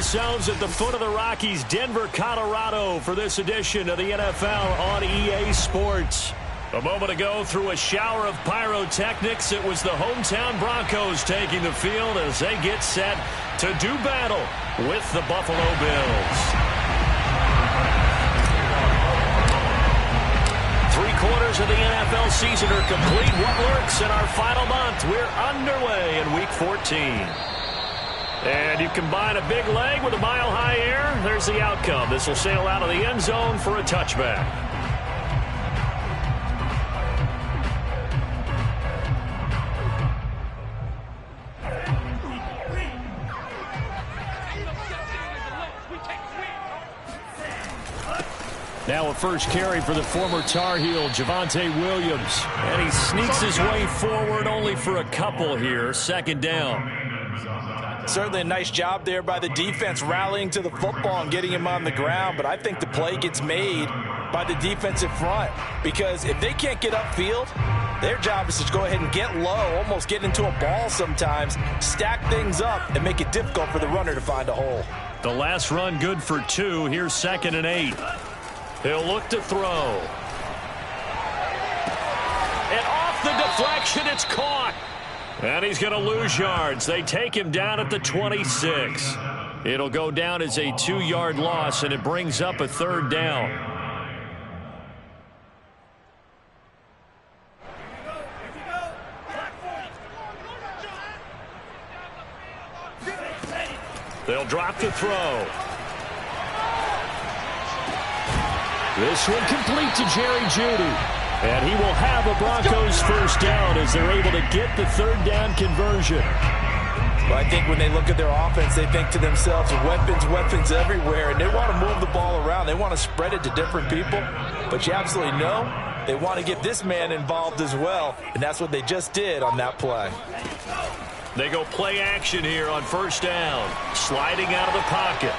ourselves at the foot of the Rockies, Denver, Colorado, for this edition of the NFL on EA Sports. A moment ago, through a shower of pyrotechnics, it was the hometown Broncos taking the field as they get set to do battle with the Buffalo Bills. 3/4 of the NFL season are complete. What lurks in our final month? We're underway in Week 14. And you combine a big leg with a mile-high air, there's the outcome. This will sail out of the end zone for a touchback. Now a first carry for the former Tar Heel, Javonte Williams. And he sneaks his way forward only for a couple here. Second down. Certainly a nice job there by the defense rallying to the football and getting him on the ground. But I think the play gets made by the defensive front. Because if they can't get upfield, their job is to go ahead and get low, almost get into a ball sometimes, stack things up, and make it difficult for the runner to find a hole. The last run good for 2. Here's 2nd and 8. He'll look to throw. And off the deflection, it's caught. And he's going to lose yards. They take him down at the 26. It'll go down as a 2-yard loss, and it brings up a 3rd down. They'll drop the throw. This one complete to Jerry Jeudy. And he will have a Broncos first down as they're able to get the 3rd down conversion. Well, I think when they look at their offense, they think to themselves, weapons everywhere, and they want to move the ball around. They want to spread it to different people. But you absolutely know they want to get this man involved as well, and that's what they just did on that play. They go play action here on first down. Sliding out of the pocket.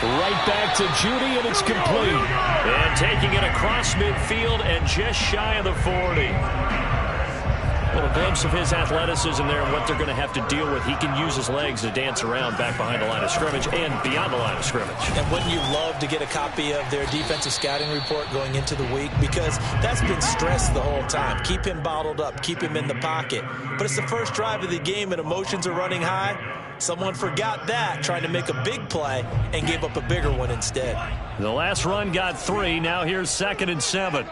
Right back to Jeudy, and it's complete. And taking it across midfield and just shy of the 40. A little glimpse of his athleticism there and what they're going to have to deal with. He can use his legs to dance around back behind the line of scrimmage and beyond the line of scrimmage. And wouldn't you love to get a copy of their defensive scouting report going into the week? Because that's been stressed the whole time. Keep him bottled up. Keep him in the pocket. But it's the first drive of the game and emotions are running high. Someone forgot that, trying to make a big play, and gave up a bigger one instead. The last run got 3. Now here's 2nd and 7.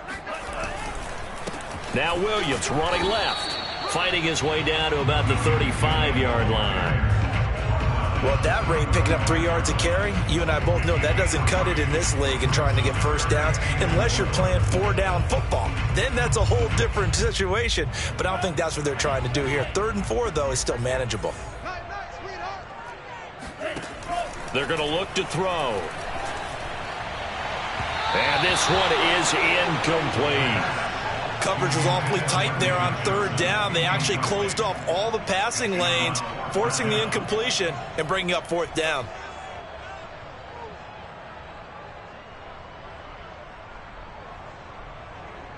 Now Williams running left, fighting his way down to about the 35-yard line. Well, at that rate, picking up 3 yards a carry, you and I both know that doesn't cut it in this league and trying to get first downs unless you're playing 4-down football. Then that's a whole different situation, but I don't think that's what they're trying to do here. 3rd and 4, though, is still manageable. They're going to look to throw. And this one is incomplete. Coverage was awfully tight there on 3rd down. They actually closed off all the passing lanes, forcing the incompletion and bringing up 4th down.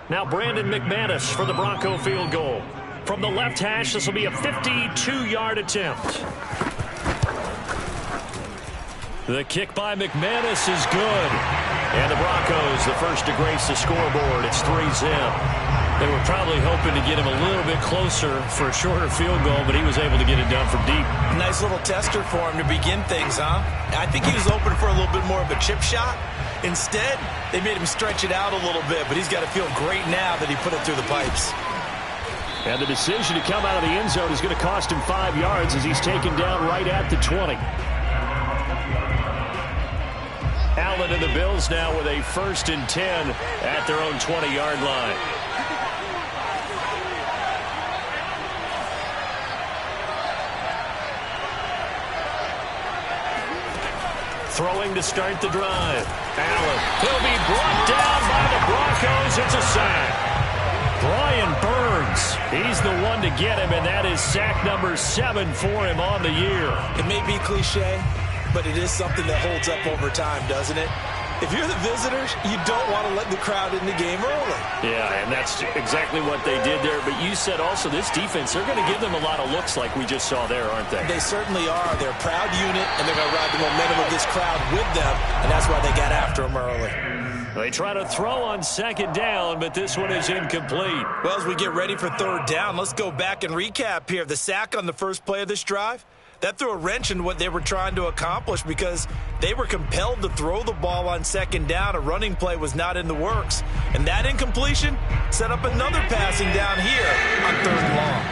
Now Brandon McManus for the Bronco field goal. From the left hash, this will be a 52-yard attempt. The kick by McManus is good. And the Broncos, the first to grace the scoreboard. It's 3-zip. They were probably hoping to get him a little bit closer for a shorter field goal, but he was able to get it done from deep. Nice little tester for him to begin things, huh? I think he was open for a little bit more of a chip shot. Instead, they made him stretch it out a little bit, but he's got to feel great now that he put it through the pipes. And the decision to come out of the end zone is going to cost him 5 yards as he's taken down right at the 20. Allen and the Bills now with a 1st and 10 at their own 20-yard line. Throwing to start the drive. Allen. He'll be brought down by the Broncos. It's a sack. Brian Burns. He's the one to get him, and that is sack number 7 for him on the year. It may be cliche, but it is something that holds up over time, doesn't it? If you're the visitors, you don't want to let the crowd in the game early. Yeah, and that's exactly what they did there. But you said also this defense, they're going to give them a lot of looks like we just saw there, aren't they? They certainly are. They're a proud unit, and they're going to ride the momentum of this crowd with them, and that's why they got after them early. They try to throw on second down, but this one is incomplete. Well, as we get ready for third down, let's go back and recap here. The sack on the first play of this drive, that threw a wrench in what they were trying to accomplish because they were compelled to throw the ball on second down. A running play was not in the works. And that incompletion set up another passing down here on third and long.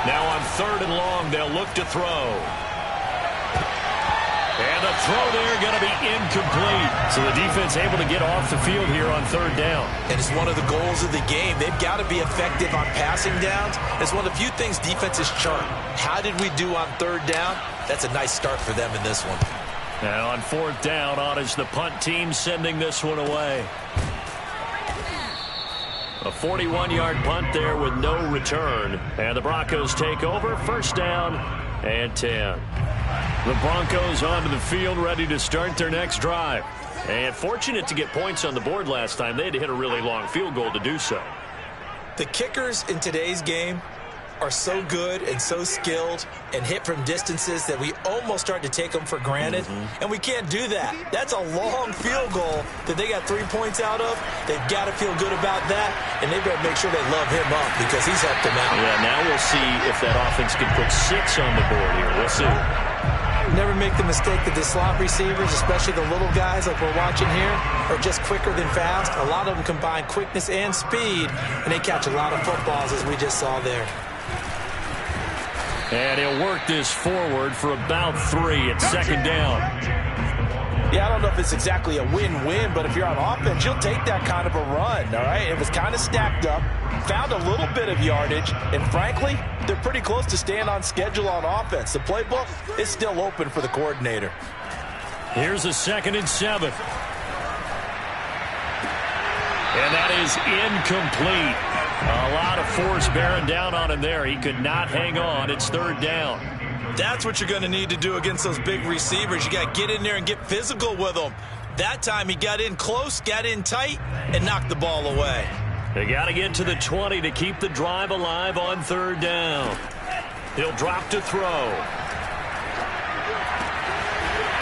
Now on third and long, they'll look to throw. And the throw there going to be incomplete. So the defense able to get off the field here on third down. And it's one of the goals of the game. They've got to be effective on passing downs. It's one of the few things defenses chart. How did we do on third down? That's a nice start for them in this one. Now on fourth down, on is the punt team sending this one away. A 41-yard punt there with no return. And the Broncos take over. First down and 10. The Broncos onto the field, ready to start their next drive. And fortunate to get points on the board last time. They had to hit a really long field goal to do so. The kickers in today's game are so good and so skilled and hit from distances that we almost start to take them for granted. And we can't do that. That's a long field goal that they got 3 points out of. They've got to feel good about that, and they better make sure they love him up because he's helped them out. Yeah, now we'll see if that offense can put 6 on the board here. We'll see. Never make the mistake that the slot receivers, especially the little guys like we're watching here, are just quicker than fast. A lot of them combine quickness and speed, and they catch a lot of footballs, as we just saw there. And he'll work this forward for about 3 at second down. Yeah, I don't know if it's exactly a win-win, but if you're on offense, you'll take that kind of a run, all right? It was kind of stacked up, found a little bit of yardage, and frankly, they're pretty close to staying on schedule on offense. The playbook is still open for the coordinator. Here's a 2nd and 7. And that is incomplete. A lot of force bearing down on him there. He could not hang on. It's third down. That's what you're going to need to do against those big receivers. You got to get in there and get physical with them. That time he got in close, got in tight, and knocked the ball away. They got to get to the 20 to keep the drive alive on third down. He'll drop to throw.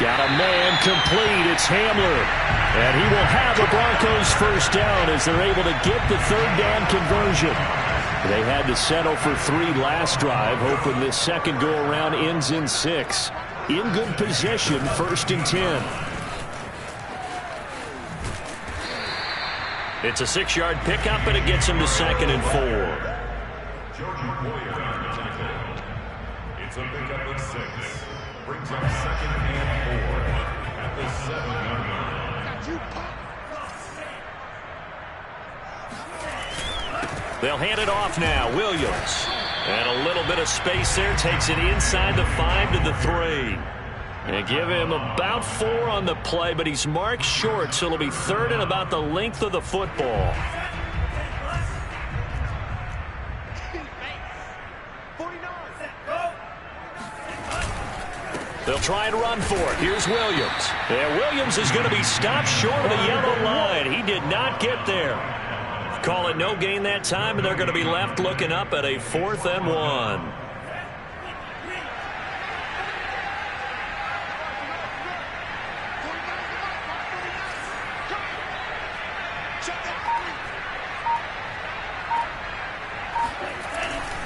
Got a man complete. It's Hamler. And he will have the Broncos first down as they're able to get the third down conversion. They had to settle for 3 last drive, hoping this second go-around ends in 6. In good possession, 1st and 10. It's a 6-yard pickup, and it gets him to 2nd and 4. It's a pickup of 6. Brings up 2nd and 4 at the 7-yard line. They'll hand it off now. Williams. And a little bit of space there. Takes it inside the 5 to the 3. And give him about 4 on the play, but he's marked short, so it'll be 3rd and about the length of the football. They'll try and run for it. Here's Williams. And Williams is going to be stopped short of the yellow line. He did not get there. Call it no gain that time, and they're going to be left looking up at a 4th and 1.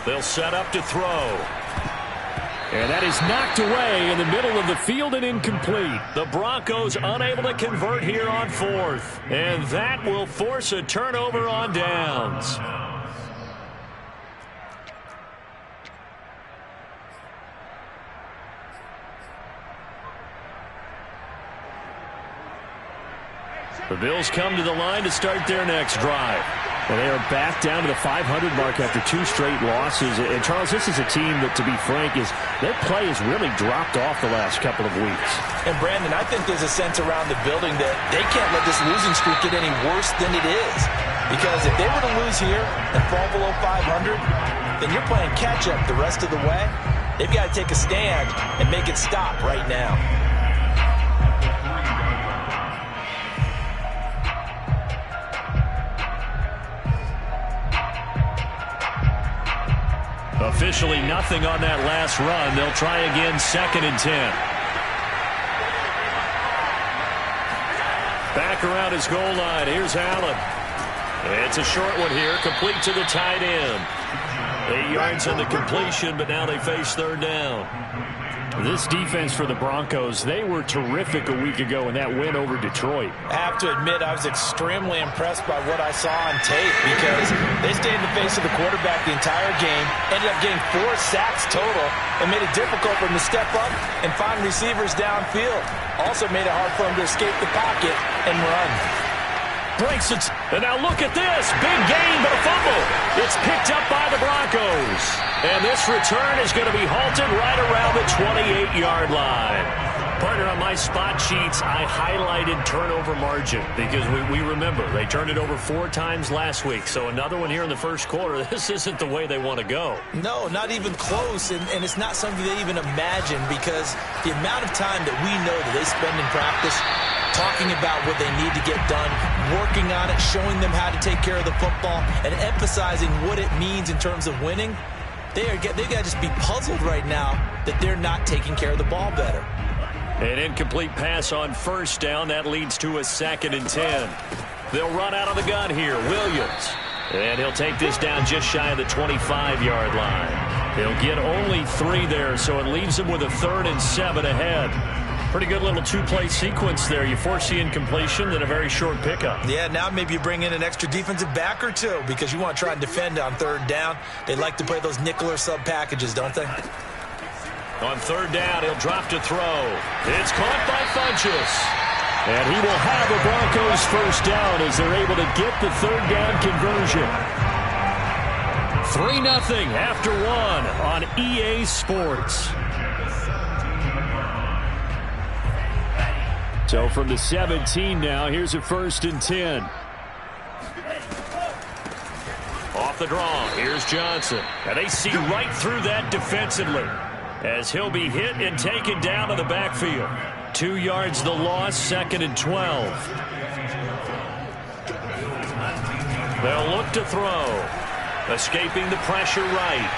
They'll set up to throw. And that is knocked away in the middle of the field and incomplete. The Broncos unable to convert here on 4th. And that will force a turnover on downs. The Bills come to the line to start their next drive. Well, they are back down to the 500 mark after 2 straight losses. And, Charles, this is a team that, to be frank, their play has really dropped off the last couple of weeks. And, Brandon, I think there's a sense around the building that they can't let this losing streak get any worse than it is. Because if they were to lose here and fall below 500, then you're playing catch-up the rest of the way. They've got to take a stand and make it stop right now. Officially nothing on that last run. They'll try again, 2nd and 10. Back around his goal line. Here's Allen. It's a short one here, complete to the tight end. 8 yards on the completion, but now they face 3rd down. This defense for the Broncos, they were terrific a week ago in that win over Detroit. I have to admit, I was extremely impressed by what I saw on tape because they stayed in the face of the quarterback the entire game, ended up getting 4 sacks total, and made it difficult for him to step up and find receivers downfield. Also made it hard for him to escape the pocket and run. Breaks it, and now look at this. Big gain, but a fumble. It's picked up by the Broncos. And this return is going to be halted right around the 28-yard line. Partner, on my spot sheets, I highlighted turnover margin because we remember they turned it over 4 times last week. So another one here in the first quarter. This isn't the way they want to go. No, not even close, and it's not something they even imagine because the amount of time that we know that they spend in practice talking about what they need to get done, working on it, showing them how to take care of the football, and emphasizing what it means in terms of winning. They got to just be puzzled right now that they're not taking care of the ball better. An incomplete pass on 1st down. That leads to a 2nd and 10. They'll run out of the gun here. Williams. And he'll take this down just shy of the 25-yard line. He'll get only 3 there, so it leaves him with a 3rd and 7 ahead. Pretty good little 2-play sequence there. You force the incompletion, then a very short pickup. Yeah, now maybe you bring in an extra defensive back or 2 because you want to try and defend on 3rd down. They like to play those nickel or sub packages, don't they? On 3rd down, he'll drop to throw. It's caught by Funchess. And he will have a Broncos 1st down as they're able to get the 3rd down conversion. 3-0 after 1 on EA Sports. So from the 17 now, here's a 1st and 10. Off the draw, here's Johnson. And they see right through that defensively as he'll be hit and taken down to the backfield. 2 yards the loss, 2nd and 12. They'll look to throw. Escaping the pressure right.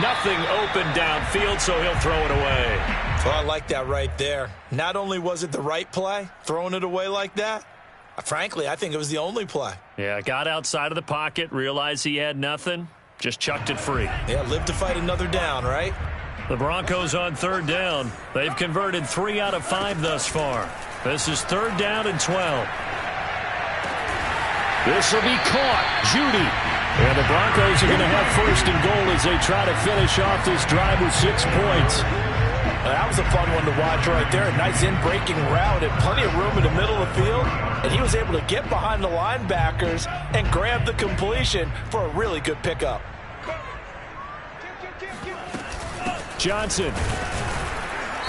Nothing open downfield, so he'll throw it away. Well, I like that right there. Not only was it the right play, throwing it away like that, frankly, I think it was the only play. Yeah, got outside of the pocket, realized he had nothing, just chucked it free. Yeah, live to fight another down, right? The Broncos on 3rd down. They've converted 3 out of 5 thus far. This is 3rd down and 12. This will be caught. Judy. And the Broncos are going to have 1st and goal as they try to finish off this drive with 6 points. That was a fun one to watch right there. A nice in-breaking route and plenty of room in the middle of the field. And he was able to get behind the linebackers and grab the completion for a really good pickup. Johnson.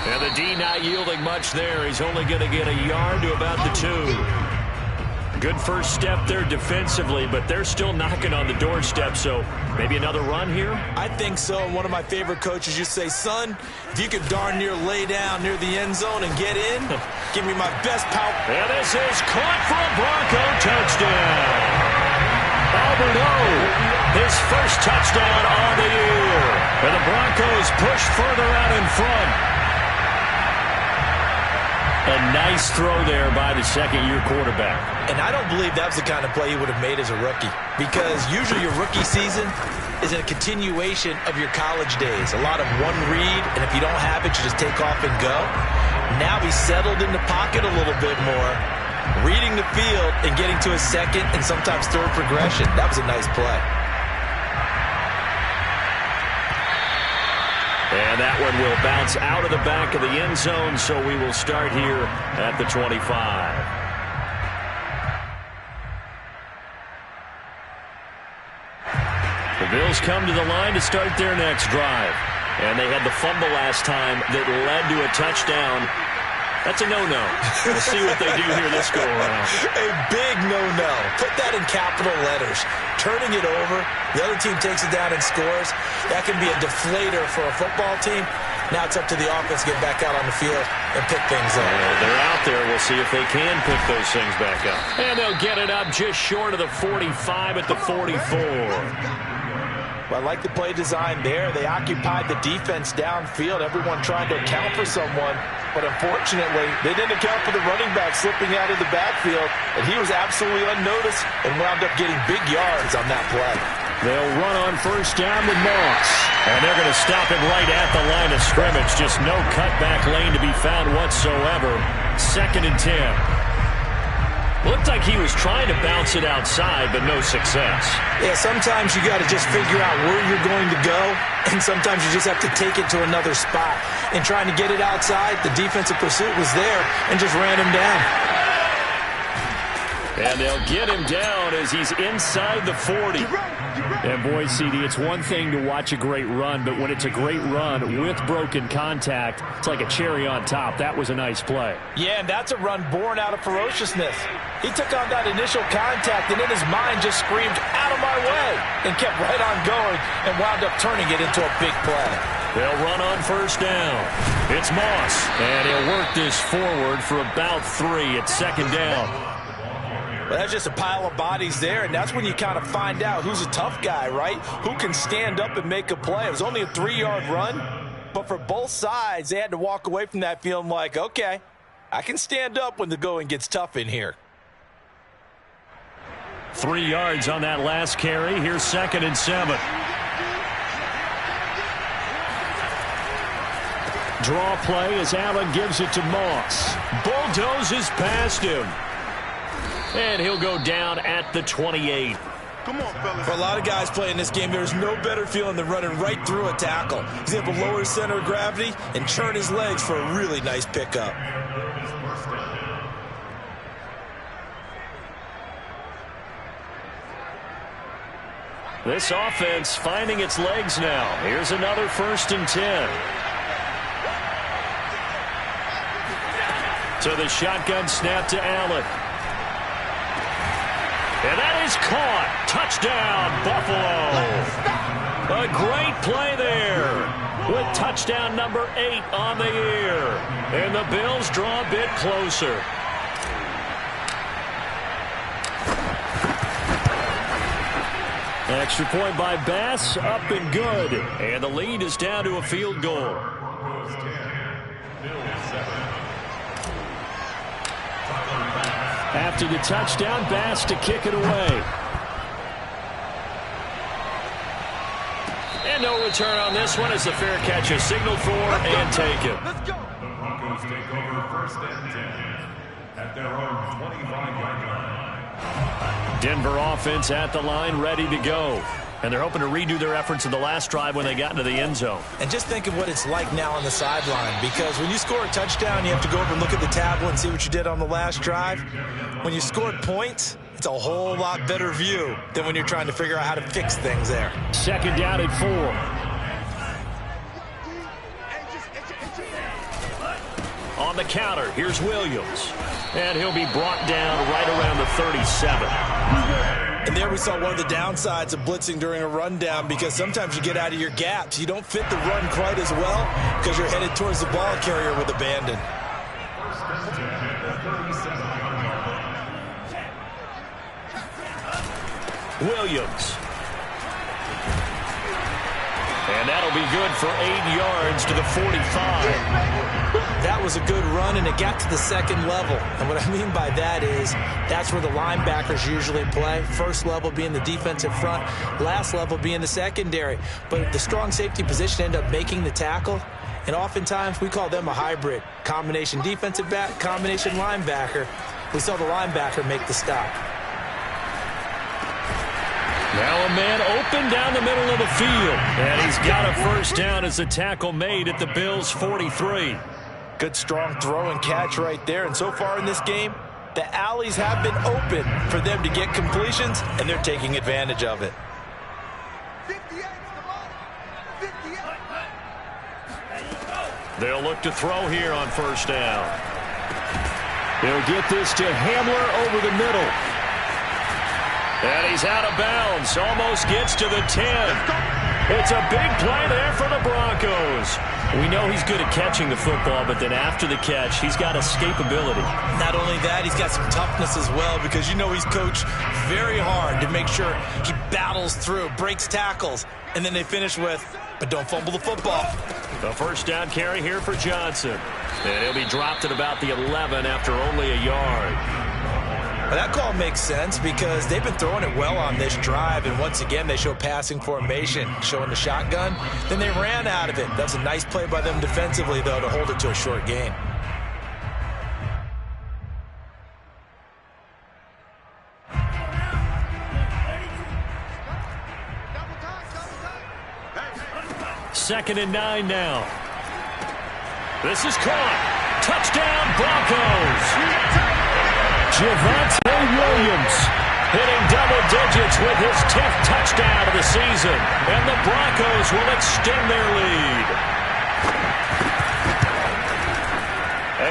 And the D not yielding much there. He's only going to get a yard to about the 2. Good first step there defensively, but they're still knocking on the doorstep, so maybe another run here? I think so. And one of my favorite coaches used to say, son, if you could darn near lay down near the end zone and get in, give me my best power. And this is caught for a Bronco touchdown. Albert O, his first touchdown on the year. And the Broncos push further out in front. A nice throw there by the 2nd-year quarterback. And I don't believe that was the kind of play he would have made as a rookie. Because usually your rookie season is a continuation of your college days. A lot of one read, and if you don't have it, you just take off and go. Now he's settled in the pocket a little bit more, reading the field and getting to his 2nd and sometimes 3rd progression. That was a nice play. And that one will bounce out of the back of the end zone, so we will start here at the 25. The Bills come to the line to start their next drive. And they had the fumble last time that led to a touchdown That's a no-no. We'll see what they do here this go-around. A big no-no. Put that in capital letters. Turning it over, the other team takes it down and scores. That can be a deflator for a football team. Now it's up to the offense to get back out on the field and pick things up. They're out there. We'll see if they can pick those things back up. And they'll get it up just short of the 45 at the 44. Well, I like the play design there. They occupied the defense downfield, everyone trying to account for someone. But unfortunately, they didn't account for the running back slipping out of the backfield. And he was absolutely unnoticed and wound up getting big yards on that play. They'll run on first down with Moss. And they're going to stop him right at the line of scrimmage. Just no cutback lane to be found whatsoever. 2nd and 10. Looked like he was trying to bounce it outside, but no success. Yeah, sometimes you got to just figure out where you're going to go, and sometimes you just have to take it to another spot. And trying to get it outside, the defensive pursuit was there and just ran him down. And they'll get him down as he's inside the 40. And boy, CD, it's one thing to watch a great run, but when it's a great run with broken contact, it's like a cherry on top. That was a nice play. Yeah, and that's a run born out of ferociousness. He took on that initial contact and in his mind just screamed, "Out of my way," and kept right on going and wound up turning it into a big play. They'll run on first down. It's Moss, and he'll work this forward for about 3 at 2nd down. Well, that's just a pile of bodies there, and that's when you kind of find out who's a tough guy, right? Who can stand up and make a play. It was only a 3-yard run, but for both sides, they had to walk away from that feeling like, okay, I can stand up when the going gets tough in here. 3 yards on that last carry. Here's 2nd and 7. Draw play as Allen gives it to Moss. Bulldozes past him. And he'll go down at the 28. Come on, fellas. For a lot of guys playing this game, there's no better feeling than running right through a tackle. He's able to lower his center of gravity and churn his legs for a really nice pickup. This offense finding its legs now. Here's another 1st and 10. So the shotgun snap to Allen. And that is caught. Touchdown, Buffalo. A great play there with touchdown number 8 on the year. And the Bills draw a bit closer. Extra point by Bass, up and good. And the lead is down to a field goal. After the touchdown, Bass to kick it away. And no return on this one as the fair catch is signaled for and taken. Let's go. The Broncos take over 1st and 10 at their own 25-yard line. Denver offense at the line, ready to go. And they're hoping to redo their efforts in the last drive when they got into the end zone. And just think of what it's like now on the sideline, because when you score a touchdown, you have to go over and look at the tablet and see what you did on the last drive. When you scored points, it's a whole lot better view than when you're trying to figure out how to fix things there. 2nd down at 4. On the counter, here's Williams. And he'll be brought down right around the 37. And there we saw one of the downsides of blitzing during a rundown, because sometimes you get out of your gaps. You don't fit the run quite as well because you're headed towards the ball carrier with abandon. Williams. And that'll be good for 8 yards to the 45. That was a good run, and it got to the 2nd level. And what I mean by that is that's where the linebackers usually play. First level being the defensive front, last level being the secondary. But the strong safety position ended up making the tackle, and oftentimes we call them a hybrid. Combination defensive back, combination linebacker. We saw the linebacker make the stop. Now a man open down the middle of the field. And he's got a first down as the tackle made at the Bills' 43. Good strong throw and catch right there. And so far in this game, the alleys have been open for them to get completions, and they're taking advantage of it. They'll look to throw here on first down. He'll get this to Hamler over the middle. And he's out of bounds. Almost gets to the 10. It's a big play there for the Broncos. We know he's good at catching the football, but then after the catch, he's got escapability. Not only that, he's got some toughness as well, because you know he's coached very hard to make sure he battles through, breaks tackles, and then they finish with, but don't fumble the football. The first down carry here for Johnson. And he'll be dropped at about the 11 after only a yard. Well, that call makes sense because they've been throwing it well on this drive, and once again they show passing formation, showing the shotgun. Then they ran out of it. That's a nice play by them defensively, though, to hold it to a short gain. Second and 9 now. This is caught. Touchdown, Broncos. Javonte Williams hitting double digits with his 10th touchdown of the season. And the Broncos will extend their lead.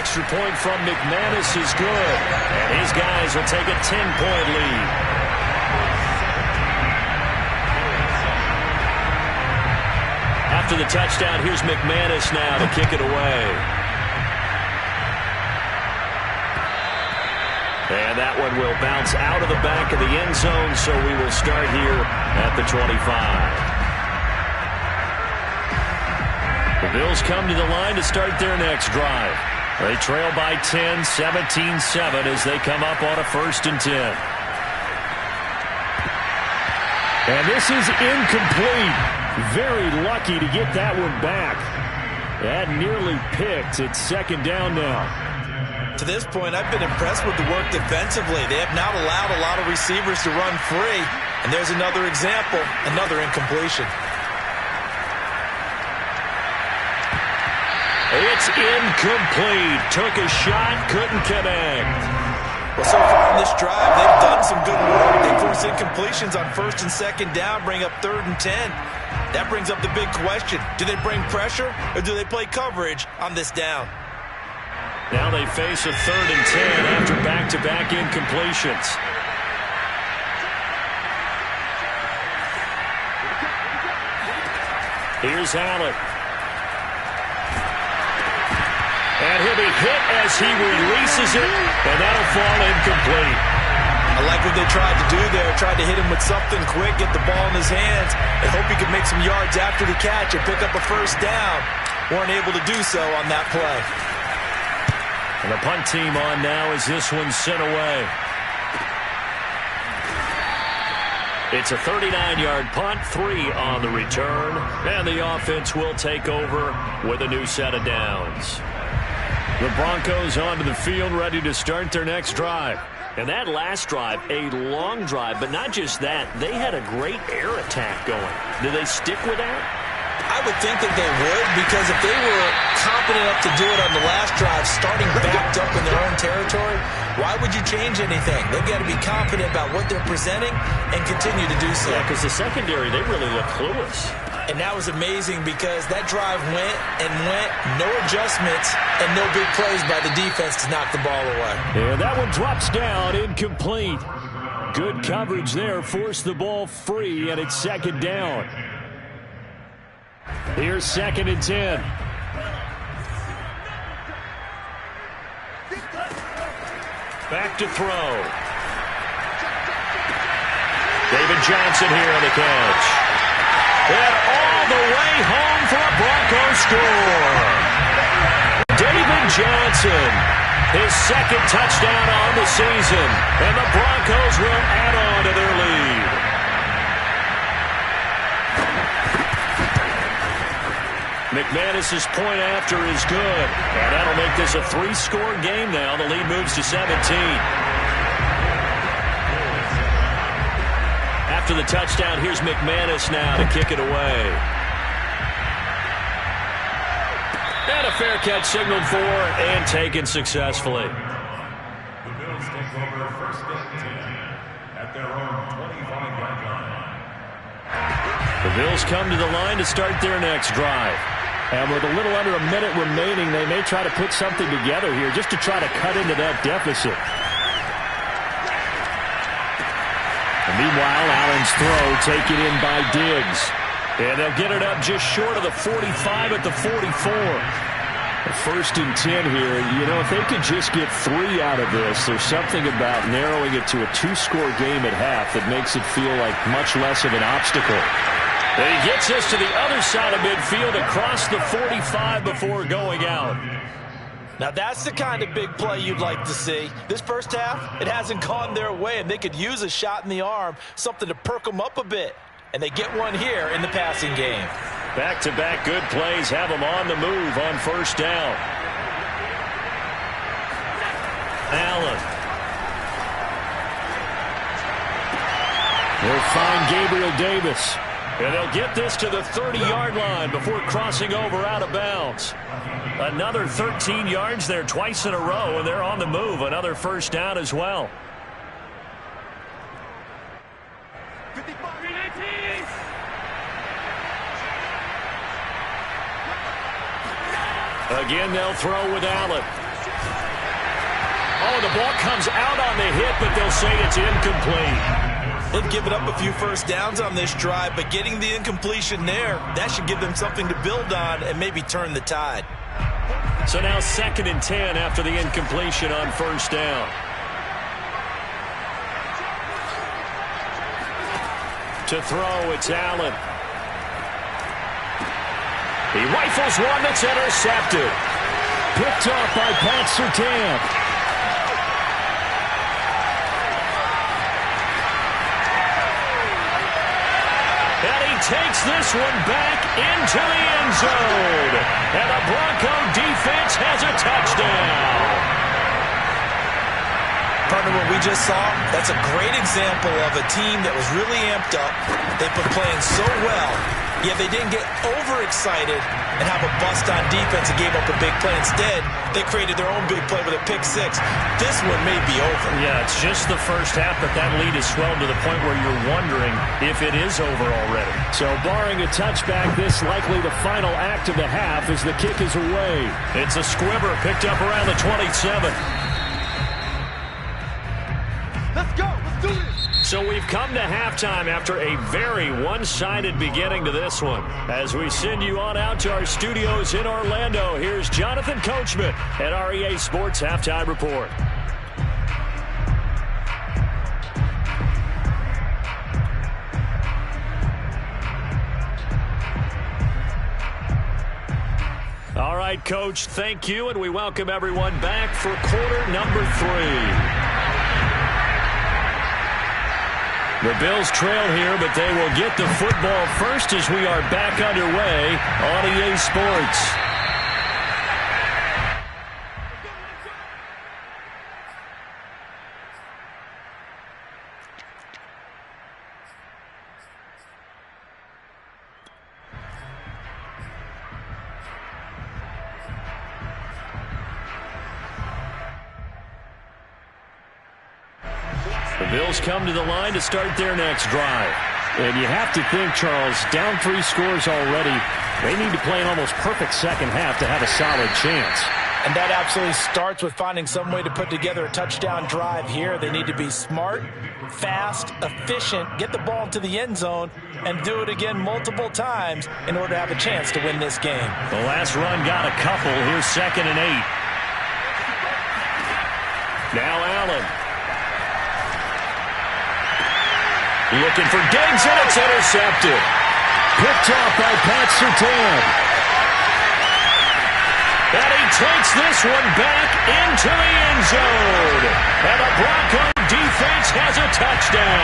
Extra point from McManus is good. And his guys will take a 10-point lead. After the touchdown, here's McManus now to kick it away. And that one will bounce out of the back of the end zone, so we will start here at the 25. The Bills come to the line to start their next drive. They trail by 10, 17-7 as they come up on a 1st and 10. And this is incomplete. Very lucky to get that one back. That nearly picked. It's 2nd down now. To this point, I've been impressed with the work defensively. They have not allowed a lot of receivers to run free. And there's another example, another incompletion. It's incomplete. Took a shot, couldn't connect. Well, so far in this drive, they've done some good work. They force incompletions on 1st and 2nd down, bring up 3rd and 10. That brings up the big question. Do they bring pressure or do they play coverage on this down? Now they face a 3rd and 10 after back-to-back incompletions. Here's Allen. And he'll be hit as he releases it, and that'll fall incomplete. I like what they tried to do there. Tried to hit him with something quick, get the ball in his hands, and hope he could make some yards after the catch and pick up a 1st down. Weren't able to do so on that play. And the punt team on now as this one's sent away. It's a 39-yard punt, 3 on the return, and the offense will take over with a new set of downs. The Broncos onto the field, ready to start their next drive. And that last drive, a long drive, but not just that. They had a great air attack going. Do they stick with that? I would think that they would, because if they were confident enough to do it on the last drive, starting backed up in their own territory, why would you change anything? They've got to be confident about what they're presenting and continue to do so. Yeah, because the secondary, they really look clueless. And that was amazing because that drive went and went, no adjustments, and no big plays by the defense to knock the ball away. Yeah, that one drops down, incomplete. Good coverage there, forced the ball free, and it's 2nd down. Here's 2nd and 10. Back to throw. David Johnson here on the catch. And all the way home for a Broncos score. David Johnson, his 2nd touchdown on the season. And the Broncos will add on to their lead. McManus's point after is good. And that'll make this a 3-score game now. The lead moves to 17. After the touchdown, here's McManus now to kick it away. And a fair catch signaled for and taken successfully. The Bills take over 1st and 10 at their own 25-yard line. The Bills come to the line to start their next drive. And with a little under a minute remaining, they may try to put something together here just to try to cut into that deficit. And meanwhile, Allen's throw taken in by Diggs. And they'll get it up just short of the 45 at the 44. First and 10 here. You know, if they could just get 3 out of this, there's something about narrowing it to a 2-score game at half that makes it feel like much less of an obstacle. And he gets us to the other side of midfield across the 45 before going out. Now that's the kind of big play you'd like to see. This first half, it hasn't gone their way, and they could use a shot in the arm, something to perk them up a bit. And they get one here in the passing game. Back-to-back good plays have them on the move on first down. Allen. They'll find Gabriel Davis. And they'll get this to the 30-yard line before crossing over out of bounds. Another 13 yards there twice in a row, and they're on the move. Another first down as well. Again, they'll throw with Allen. Oh, the ball comes out on the hit, but they'll say it's incomplete. They've given up a few first downs on this drive, but getting the incompletion there, that should give them something to build on and maybe turn the tide. So now 2nd and 10 after the incompletion on first down. To throw, it's Allen. He rifles one that's intercepted. Picked off by Pat Surtain. Takes this one back into the end zone. And the Bronco defense has a touchdown. Partner, what we just saw, that's a great example of a team that was really amped up. They've been playing so well, yet they didn't get overexcited and have a bust on defense and gave up a big play. Instead, they created their own big play with a pick six. This one may be over. Yeah, it's just the first half, but that lead is swelled to the point where you're wondering if it is over already. So barring a touchback, this likely the final act of the half as the kick is away. It's a squibber picked up around the 27. Let's go. Let's do this. So we've come to halftime after a very one-sided beginning to this one. As we send you on out to our studios in Orlando, here's Jonathan Coachman at REA Sports Halftime Report. All right, Coach, thank you, and we welcome everyone back for quarter number 3. The Bills trail here, but they will get the football first as we are back underway on EA Sports. The Bills come to the line to start their next drive. And you have to think, Charles, down 3 scores already, they need to play an almost perfect second half to have a solid chance. And that absolutely starts with finding some way to put together a touchdown drive here. They need to be smart, fast, efficient, get the ball into the end zone, and do it again multiple times in order to have a chance to win this game. The last run got a couple. Here's 2nd and 8. Now Allen. Looking for Diggs, and it's intercepted. Picked off by Pat Surtain. And he takes this one back into the end zone. And the Bronco defense has a touchdown.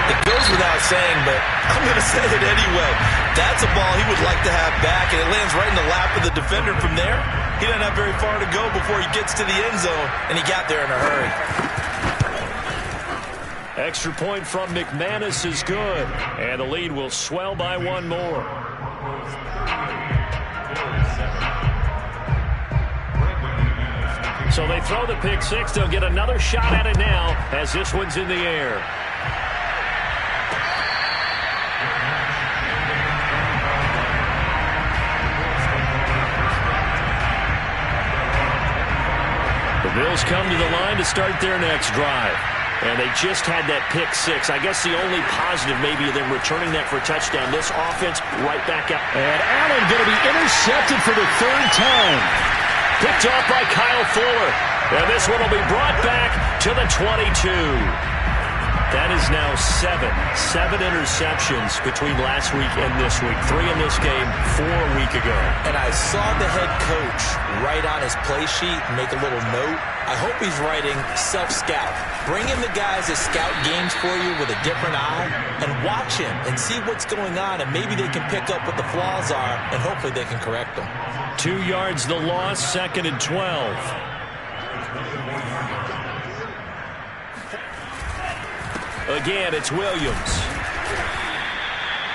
It goes without saying, but I'm going to say it anyway. That's a ball he would like to have back, and it lands right in the lap of the defender. From there, he doesn't have very far to go before he gets to the end zone, and he got there in a hurry. Extra point from McManus is good, and the lead will swell by one more. So they throw the pick six. They'll get another shot at it now as this one's in the air. The Bills come to the line to start their next drive. And they just had that pick six. I guess the only positive maybe of them returning that for a touchdown. This offense right back out. And Allen going to be intercepted for the third time. Picked off by Kyle Fuller. And this one will be brought back to the 22. That is now seven interceptions between last week and this week. 3 in this game, 4 a week ago. And I saw the head coach write on his play sheet, make a little note. I hope he's writing self-scout. Bring in the guys that scout games for you with a different eye and watch him and see what's going on, and maybe they can pick up what the flaws are, and hopefully they can correct them. 2 yards the loss, 2nd and 12. Again, it's Williams.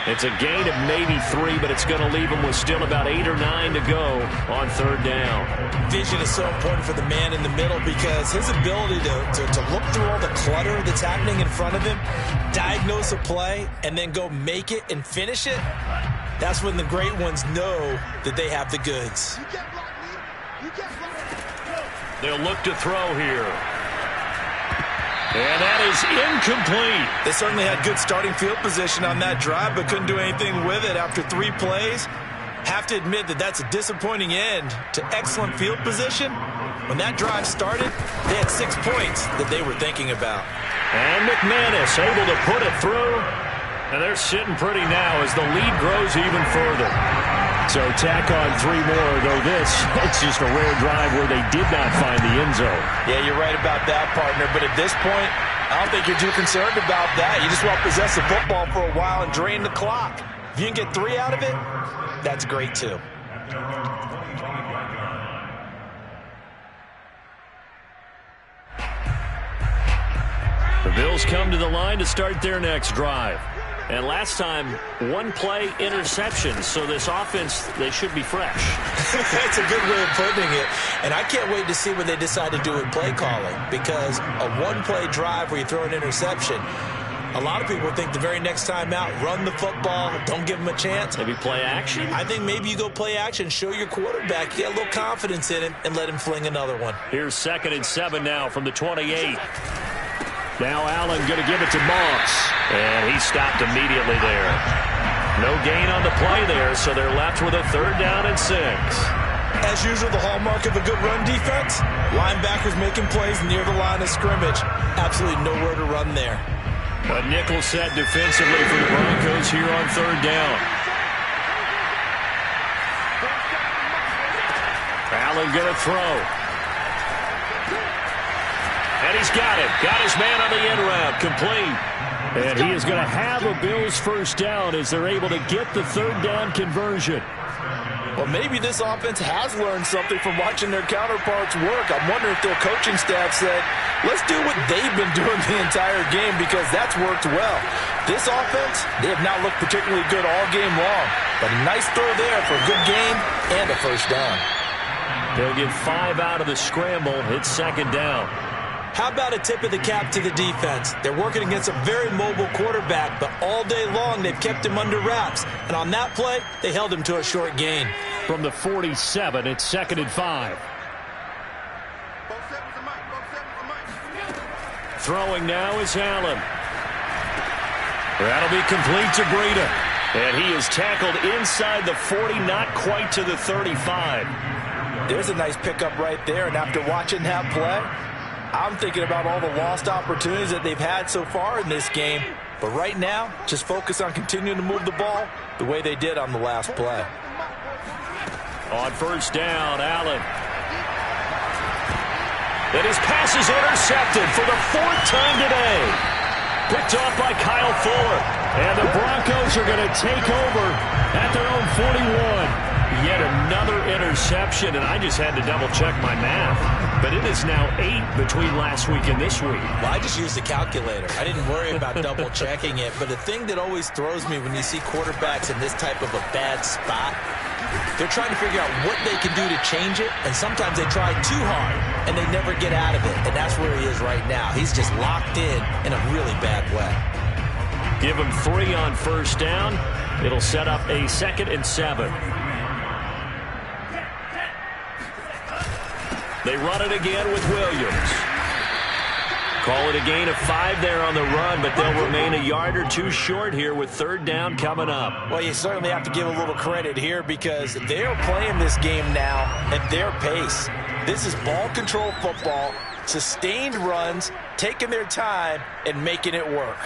It's a gain of maybe 3, but it's going to leave him with still about 8 or 9 to go on 3rd down. Vision is so important for the man in the middle because his ability to look through all the clutter that's happening in front of him, diagnose a play, and then go make it and finish it, that's when the great ones know that they have the goods. They'll look to throw here. And that is incomplete. They certainly had good starting field position on that drive, but couldn't do anything with it after 3 plays. Have to admit that that's a disappointing end to excellent field position. When that drive started, they had 6 points that they were thinking about. And McManus able to put it through. And they're sitting pretty now as the lead grows even further. So tack on 3 more, though it's just a rare drive where they did not find the end zone. Yeah, you're right about that, partner. But at this point, I don't think you're too concerned about that. You just want to possess the football for a while and drain the clock. If you can get 3 out of it, that's great too. The Bills come to the line to start their next drive. And last time, 1 play interception. So this offense, they should be fresh. That's a good way of putting it. And I can't wait to see what they decide to do with play calling. Because a 1-play drive where you throw an interception, a lot of people think the very next time out, run the football, don't give them a chance. Maybe play action? I think maybe you go play action, show your quarterback, get a little confidence in him, and let him fling another one. Here's 2nd and 7 now from the 28. Now Allen going to give it to Moss. And he stopped immediately there. No gain on the play there, so they're left with a 3rd down and 6. As usual, the hallmark of a good run defense, linebackers making plays near the line of scrimmage. Absolutely nowhere to run there. A nickel set defensively for the Broncos here on 3rd down. Allen going to throw. And he's got it. Got his man on the end route. Complete. And he is going to have a Bills 1st down as they're able to get the 3rd down conversion. Well, maybe this offense has learned something from watching their counterparts work. I'm wondering if their coaching staff said, let's do what they've been doing the entire game because that's worked well. This offense, they have not looked particularly good all game long. But a nice throw there for a good game and a 1st down. They'll get 5 out of the scramble. It's 2nd down. How about a tip of the cap to the defense? They're working against a very mobile quarterback, but all day long they've kept him under wraps. And on that play, they held him to a short gain. From the 47, it's 2nd and 5. Throwing now is Allen. That'll be complete to Breida. And he is tackled inside the 40, not quite to the 35. There's a nice pickup right there, and after watching that play, I'm thinking about all the lost opportunities that they've had so far in this game. But right now, just focus on continuing to move the ball the way they did on the last play. On 1st down, Allen. And his pass is intercepted for the 4th time today. Picked off by Kyle Fuller. And the Broncos are going to take over at their own 41. Yet another interception, and I just had to double-check my math. But it is now 8 between last week and this week. Well, I just used the calculator. I didn't worry about double-checking it. But the thing that always throws me when you see quarterbacks in this type of a bad spot, they're trying to figure out what they can do to change it, and sometimes they try too hard, and they never get out of it. And that's where he is right now. He's just locked in a really bad way. Give him 3 on 1st down. It'll set up a 2nd and 7. They run it again with Williams. Call it a gain of 5 there on the run, but they'll remain a yard or two short here with third down coming up. Well, you certainly have to give a little credit here because they're playing this game now at their pace. This is ball control football, sustained runs, taking their time, and making it work.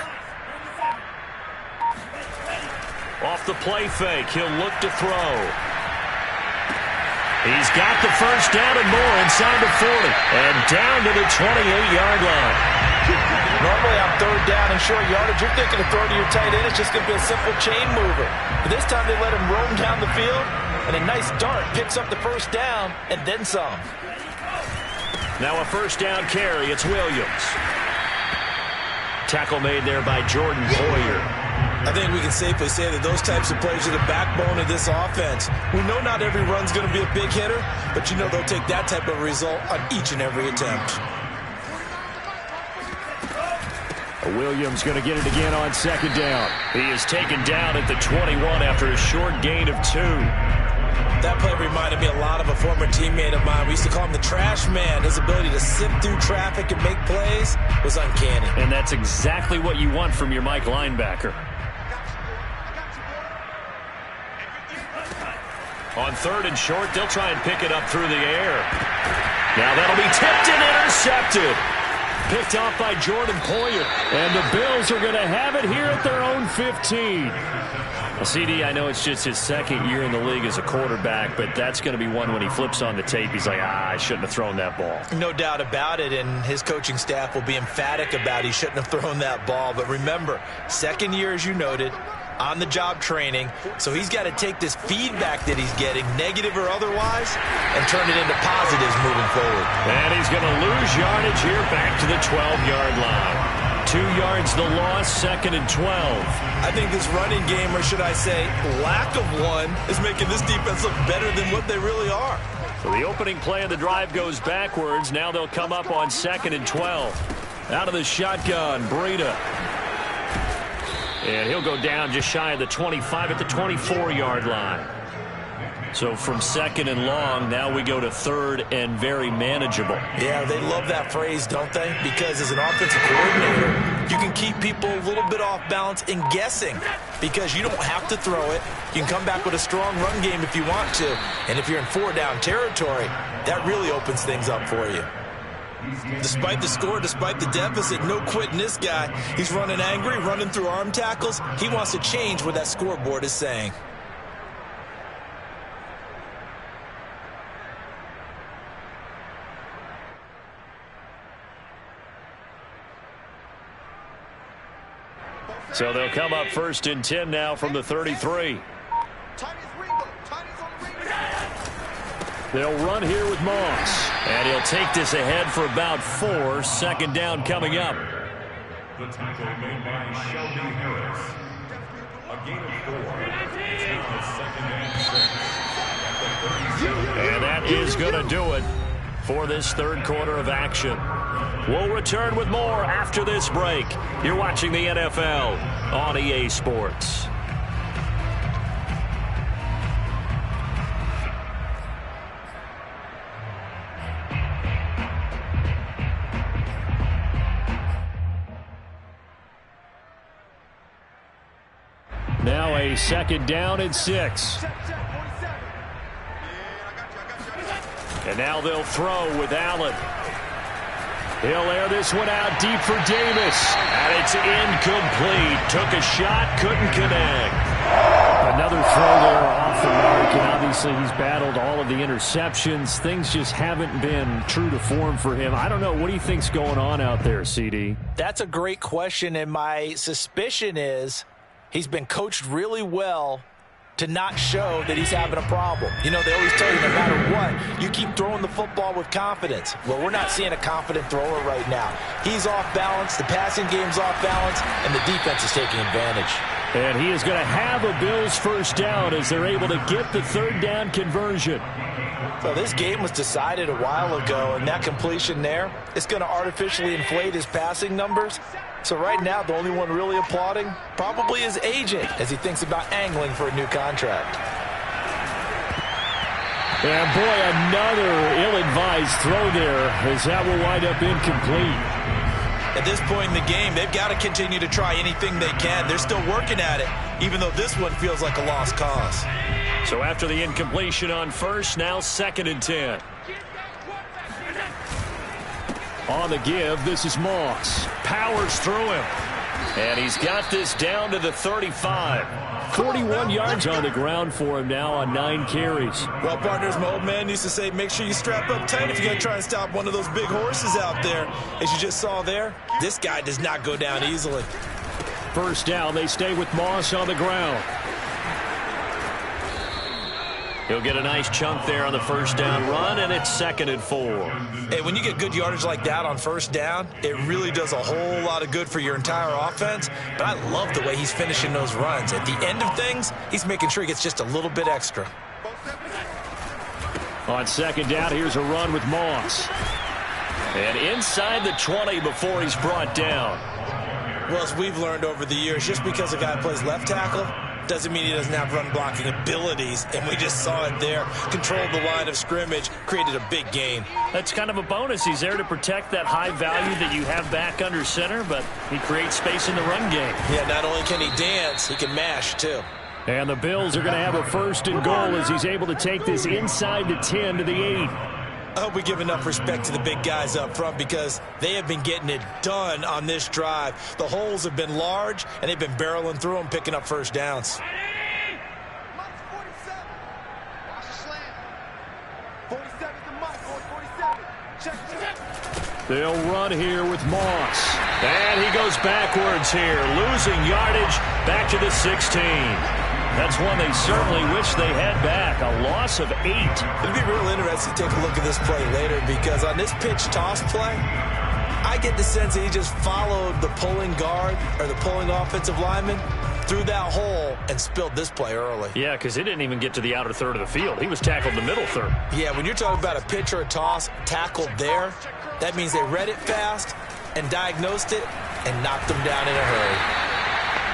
Off the play fake, he'll look to throw. He's got the first down and more inside the 40 and down to the 28-yard line. Normally on third down and short yardage, you're thinking to throw to your tight end. It's just going to be a simple chain mover. But this time they let him roam down the field, and a nice dart picks up the first down and then some. Now a first down carry. It's Williams. Tackle made there by Jordan Poyer. I think we can safely say that those types of plays are the backbone of this offense. We know not every run's going to be a big hitter, but you know they'll take that type of result on each and every attempt. Williams going to get it again on second down. He is taken down at the 21 after a short gain of 2. That play reminded me a lot of a former teammate of mine. We used to call him the trash man. His ability to sift through traffic and make plays was uncanny. And that's exactly what you want from your Mike linebacker. On third and short, they'll try and pick it up through the air. Now that'll be tipped and intercepted. Picked off by Jordan Poyer. And the Bills are going to have it here at their own 15. Well, CD, I know it's just his second year in the league as a quarterback, but that's going to be one when he flips on the tape, he's like, I shouldn't have thrown that ball. No doubt about it, and his coaching staff will be emphatic about he shouldn't have thrown that ball. But remember, second year, as you noted, on-the-job training, so he's got to take this feedback that he's getting, negative or otherwise, and turn it into positives moving forward. And he's going to lose yardage here back to the 12-yard line. 2 yards the loss, second and 12. I think this running game, or should I say lack of one, is making this defense look better than what they really are. So the opening play of the drive goes backwards. Now they'll come up on second and 12. Out of the shotgun, Breida. And he'll go down just shy of the 25 at the 24-yard line. So from second and long, now we go to third and very manageable. Yeah, they love that phrase, don't they? Because as an offensive coordinator, you can keep people a little bit off balance and guessing because you don't have to throw it. You can come back with a strong run game if you want to. And if you're in 4-down territory, that really opens things up for you. Despite the score, despite the deficit, no quitting this guy. He's running angry, running through arm tackles. He wants to change what that scoreboard is saying. So they'll come up first and 10 now from the 33. They'll run here with Moss. And he'll take this ahead for about 4. Second down coming up. The tackle made by Shelby Harris. A gain of 4. It's now second and 6. And that is going to do it for this third quarter of action. We'll return with more after this break. You're watching the NFL on EA Sports. Now a second down and 6. And now they'll throw with Allen. He'll air this one out deep for Davis. And it's incomplete. Took a shot, couldn't connect. Another throw there off the mark, and obviously he's battled all of the interceptions. Things just haven't been true to form for him. I don't know. What do you think's going on out there, CD? That's a great question, and my suspicion is he's been coached really well to not show that he's having a problem. You know, they always tell you no matter what, you keep throwing the football with confidence. Well, we're not seeing a confident thrower right now. He's off balance, the passing game's off balance, and the defense is taking advantage. And he is going to have a Bills first down as they're able to get the third down conversion. So this game was decided a while ago, and that completion there, it's going to artificially inflate his passing numbers. So right now, the only one really applauding probably his agent as he thinks about angling for a new contract. And boy, another ill-advised throw there, as that will wind up incomplete. At this point in the game, they've got to continue to try anything they can. They're still working at it, even though this one feels like a lost cause. So after the incompletion on first, now 2nd and 10. On the give, this is Moss. Powers through him. And he's got this down to the 35. 41 yards on the ground for him now on 9 carries. Well, partners, my old man used to say, make sure you strap up tight if you're going to try and stop one of those big horses out there. As you just saw there, this guy does not go down easily. First down, they stay with Moss on the ground. He'll get a nice chunk there on the first down run, and it's 2nd and 4. Hey, when you get good yardage like that on first down, it really does a whole lot of good for your entire offense. But I love the way he's finishing those runs. At the end of things, he's making sure he gets just a little bit extra. On 2nd down, here's a run with Moss. And inside the 20 before he's brought down. Well, as we've learned over the years, just because a guy plays left tackle doesn't mean he doesn't have run blocking abilities, and we just saw it there. Controlled the line of scrimmage, created a big gain. That's kind of a bonus. He's there to protect that high value that you have back under center, but he creates space in the run game. Yeah, not only can he dance, he can mash too. And the Bills are going to have a 1st and goal as he's able to take this inside the 10 to the 8. I hope we give enough respect to the big guys up front because they have been getting it done on this drive. The holes have been large, and they've been barreling through them, picking up first downs. They'll run here with Moss. And he goes backwards here, losing yardage back to the 16. That's one they certainly wish they had back. A loss of 8. It'll be real interesting to take a look at this play later because on this pitch toss play, I get the sense that he just followed the pulling guard or the pulling offensive lineman through that hole and spilled this play early. Yeah, because he didn't even get to the outer third of the field. He was tackled in the middle third. Yeah, when you're talking about a pitch or a toss tackled there, that means they read it fast and diagnosed it and knocked them down in a hurry.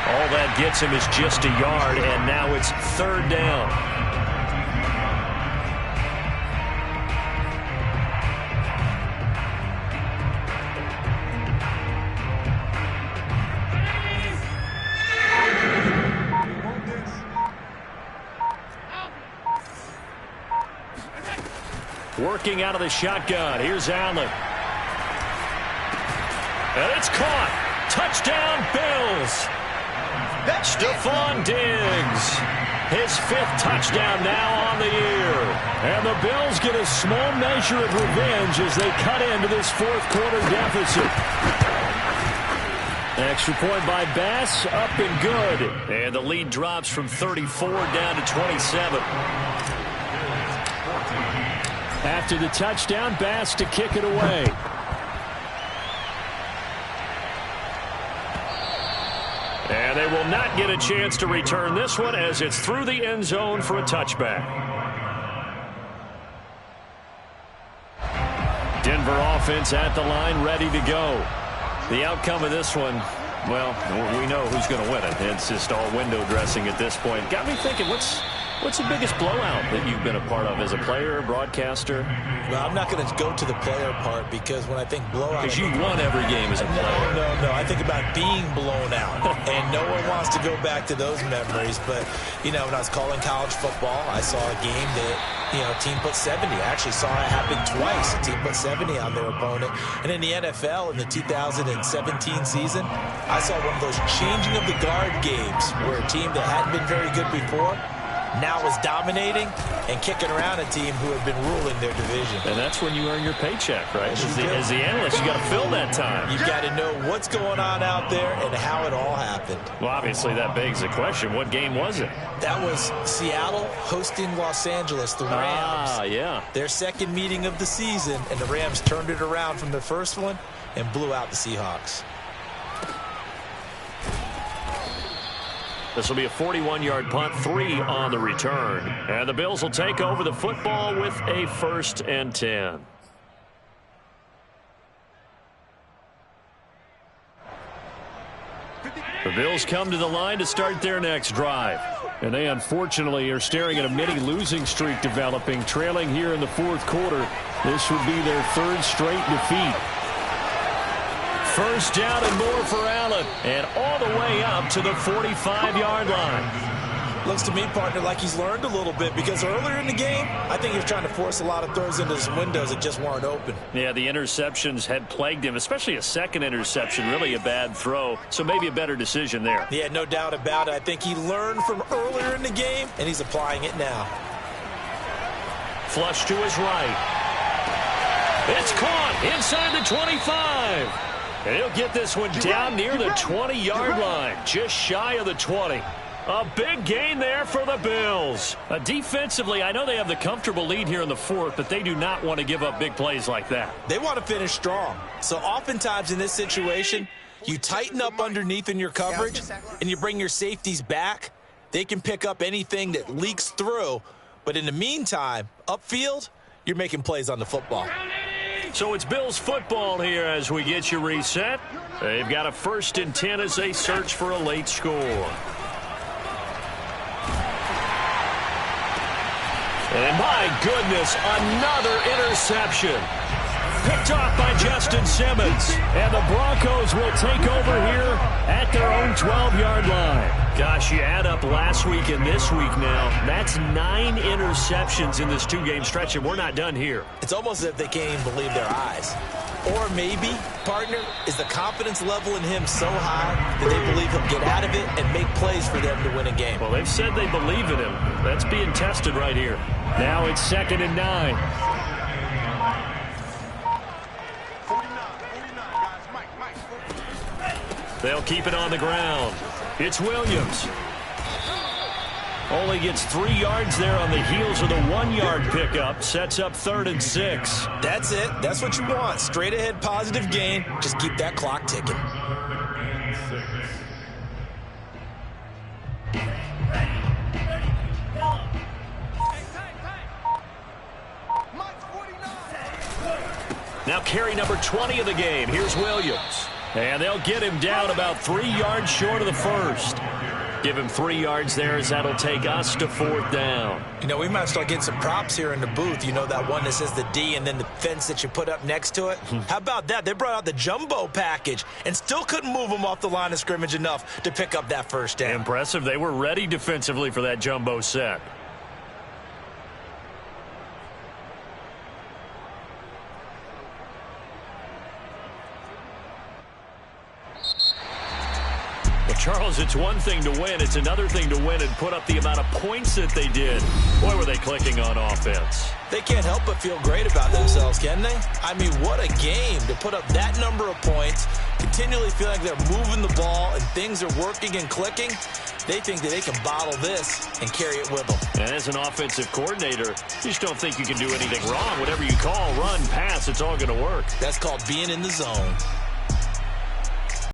All that gets him is just a yard, and now it's 3rd down. Working out of the shotgun. Here's Allen. And it's caught. Touchdown, Bills. Stephon Diggs, his 5th touchdown now on the year. And the Bills get a small measure of revenge as they cut into this 4th quarter deficit. Extra point by Bass, up and good. And the lead drops from 34 down to 27. After the touchdown, Bass to kick it away. And they will not get a chance to return this one as it's through the end zone for a touchback. Denver offense at the line, ready to go. The outcome of this one, well, we know who's going to win it. It's just all window dressing at this point. Got me thinking, what's the biggest blowout that you've been a part of as a player, broadcaster? Well, I'm not going to go to the player part because when I think blowout... Because you won every game as a player. No. I think about being blown out. And no one wants to go back to those memories. But, you know, when I was calling college football, I saw a game that, you know, a team put 70. I actually saw it happen twice. A team put 70 on their opponent. And in the NFL, in the 2017 season, I saw one of those changing of the guard games where a team that hadn't been very good before now is dominating and kicking around a team who have been ruling their division. And that's when you earn your paycheck, right? As the analyst, you got to fill that time. You've got to know what's going on out there and how it all happened. Well, obviously, that begs the question, what game was it? That was Seattle hosting Los Angeles, the Rams. Yeah. Their 2nd meeting of the season, and the Rams turned it around from the first one and blew out the Seahawks. This will be a 41-yard punt, 3 on the return. And the Bills will take over the football with a 1st and 10. The Bills come to the line to start their next drive. And they unfortunately are staring at a mini losing streak developing, trailing here in the fourth quarter. This would be their third straight defeat. First down and more for Allen, and all the way up to the 45-yard line. Looks to me, partner, like he's learned a little bit, because earlier in the game, I think he was trying to force a lot of throws into some windows that just weren't open. Yeah, the interceptions had plagued him, especially a second interception, really a bad throw, so maybe a better decision there. Yeah, no doubt about it. I think he learned from earlier in the game, and he's applying it now. Flush to his right. It's caught inside the 25. And he'll get this one down near the 20-yard line, just shy of the 20. A big gain there for the Bills. Defensively, I know they have the comfortable lead here in the fourth, but they do not want to give up big plays like that. They want to finish strong. So oftentimes in this situation, you tighten up underneath in your coverage, and you bring your safeties back. They can pick up anything that leaks through. But in the meantime, upfield, you're making plays on the football. So it's Bills football here as we get you reset. They've got a 1st and 10 as they search for a late score. And my goodness, another interception. Picked off by Justin Simmons. And the Broncos will take over here at their own 12-yard line. Gosh, you add up last week and this week now. That's 9 interceptions in this 2-game stretch, and we're not done here. It's almost as if they can't even believe their eyes. Or maybe, partner, is the confidence level in him so high that they believe he'll get out of it and make plays for them to win a game. Well, they've said they believe in him. That's being tested right here. Now it's 2nd and 9. They'll keep it on the ground. It's Williams. Only gets 3 yards there on the heels of the 1-yard pickup. Sets up 3rd and 6. That's it. That's what you want. Straight ahead, positive gain. Just keep that clock ticking. Now carry number 20 of the game. Here's Williams. And they'll get him down about 3 yards short of the first. Give him 3 yards there as that'll take us to 4th down. You know, we might start getting some props here in the booth. You know, that one that says the D and then the fence that you put up next to it? How about that? They brought out the jumbo package and still couldn't move them off the line of scrimmage enough to pick up that first down. Impressive. They were ready defensively for that jumbo set. Charles, it's one thing to win. It's another thing to win and put up the amount of points that they did. Boy, were they clicking on offense. They can't help but feel great about themselves, can they? I mean, what a game to put up that number of points, continually feel like they're moving the ball and things are working and clicking. They think that they can bottle this and carry it with them. And as an offensive coordinator, you just don't think you can do anything wrong. Whatever you call, run, pass, it's all going to work. That's called being in the zone.